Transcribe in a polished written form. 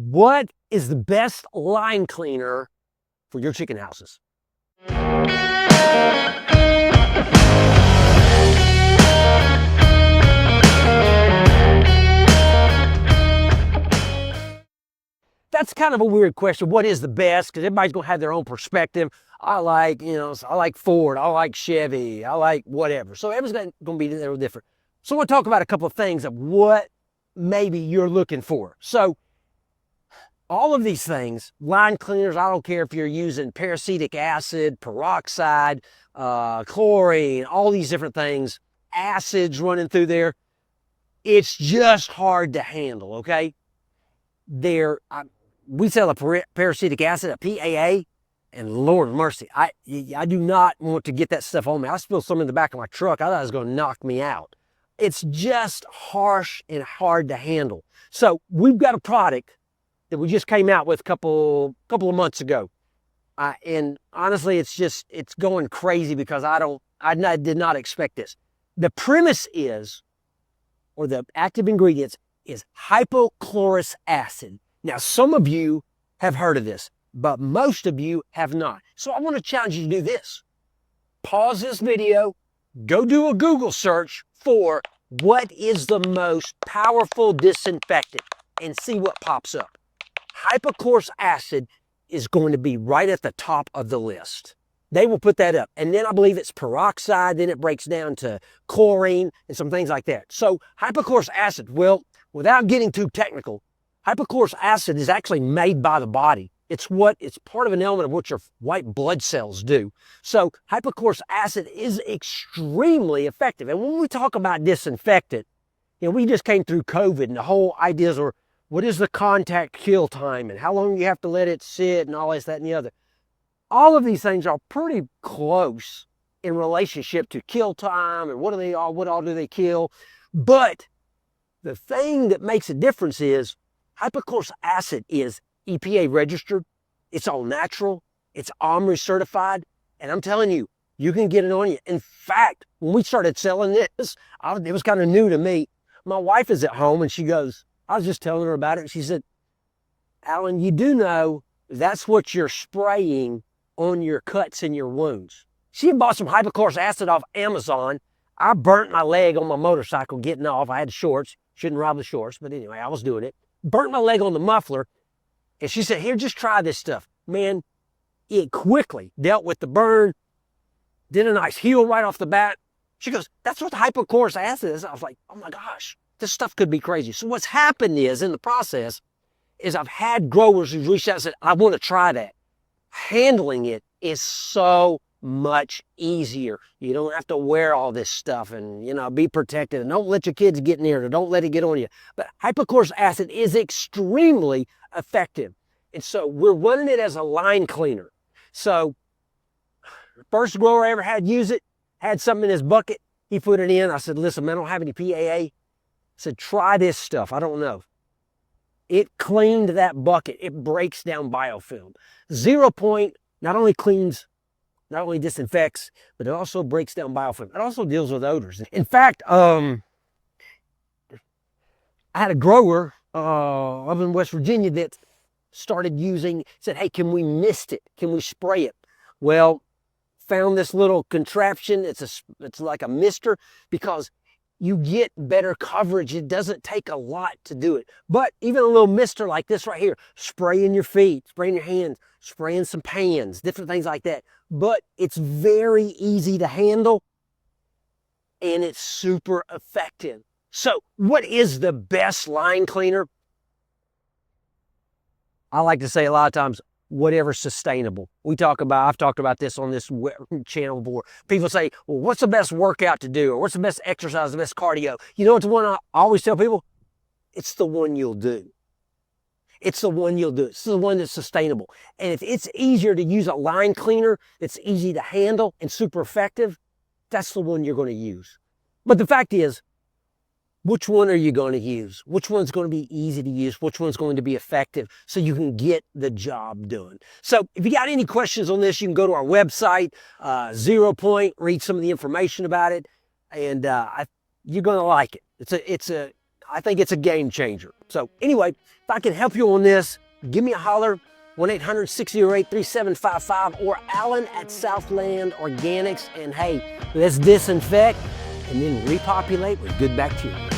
What is the best line cleaner for your chicken houses? That's kind of a weird question. What is the best? Because everybody's going to have their own perspective. I like, I like Ford. I like Chevy. I like whatever. So everyone's going to be a little different. So I want to talk about a couple of things of what maybe you're looking for. So all of these things, line cleaners, I don't care if you're using peracetic acid, peroxide, chlorine, all these different things, acids running through there. It's just hard to handle, okay? We sell a peracetic acid, a PAA, and Lord mercy, I do not want to get that stuff on me. I spilled some in the back of my truck. I thought it was going to knock me out. It's just harsh and hard to handle. So we've got a product that we just came out with a couple of months ago. And honestly, it's going crazy because I did not expect this. The premise is, or the active ingredients is hypochlorous acid. Now, some of you have heard of this, but most of you have not. So I want to challenge you to do this. Pause this video, go do a Google search for what is the most powerful disinfectant and see what pops up. Hypochlorous acid is going to be right at the top of the list. They will put that up. And then I believe it's peroxide, then it breaks down to chlorine and some things like that. So hypochlorous acid, well, without getting too technical, hypochlorous acid is actually made by the body. It's part of an element of what your white blood cells do. So hypochlorous acid is extremely effective. And when we talk about disinfectant, we just came through COVID and the whole ideas are, what is the contact kill time and how long you have to let it sit and all this, that, and the other. All of these things are pretty close in relationship to kill time and what all do they kill. But the thing that makes a difference is hypochlorous acid is EPA registered. It's all natural. It's OMRI certified. And I'm telling you, you can get it on you. In fact, when we started selling this, it was kind of new to me. My wife is at home and she goes, I was just telling her about it. She said, Alan, you do know that's what you're spraying on your cuts and your wounds. She had bought some hypochlorous acid off Amazon. I burnt my leg on my motorcycle getting off. I had shorts. Shouldn't rob the shorts, but anyway, I was doing it. Burnt my leg on the muffler. And she said, here, just try this stuff. Man, it quickly dealt with the burn. Did a nice heal right off the bat. She goes, that's what the hypochlorous acid is. I was like, oh my gosh, this stuff could be crazy. So what's happened is, in the process, is I've had growers who reached out and said, I want to try that. Handling it is so much easier. You don't have to wear all this stuff and, be protected. And don't let your kids get near it or don't let it get on you. But hypochlorous acid is extremely effective. And so we're running it as a line cleaner. So first grower I ever had use it, had something in his bucket. He put it in. I said, listen, man, I don't have any PAA. I said, try this stuff. I don't know. It cleaned that bucket. It breaks down biofilm. 0 Point not only disinfects, but it also breaks down biofilm. It also deals with odors. In fact, I had a grower up in West Virginia that started said, hey, can we mist it? Can we spray it? Well, found this little contraption. It's like a mister because you get better coverage. It doesn't take a lot to do it. But even a little mister like this right here, spraying your feet, spraying your hands, spraying some pans, different things like that. But it's very easy to handle and it's super effective. So what is the best line cleaner? I like to say a lot of times, whatever's sustainable. I've talked about this on this channel before. People say, well, what's the best workout to do? Or what's the best exercise, the best cardio? You know what's the one I always tell people? It's the one you'll do. It's the one you'll do. It's the one that's sustainable. And if it's easier to use a line cleaner, it's easy to handle and super effective, that's the one you're going to use. But the fact is, which one are you going to use? Which one's going to be easy to use? Which one's going to be effective so you can get the job done? So if you got any questions on this, you can go to our website, 0 Point, read some of the information about it, and you're going to like it. I think it's a game changer. So anyway, if I can help you on this, give me a holler, 1-800-608-3755 or Alan at Southland Organics. And hey, let's disinfect and then repopulate with good bacteria.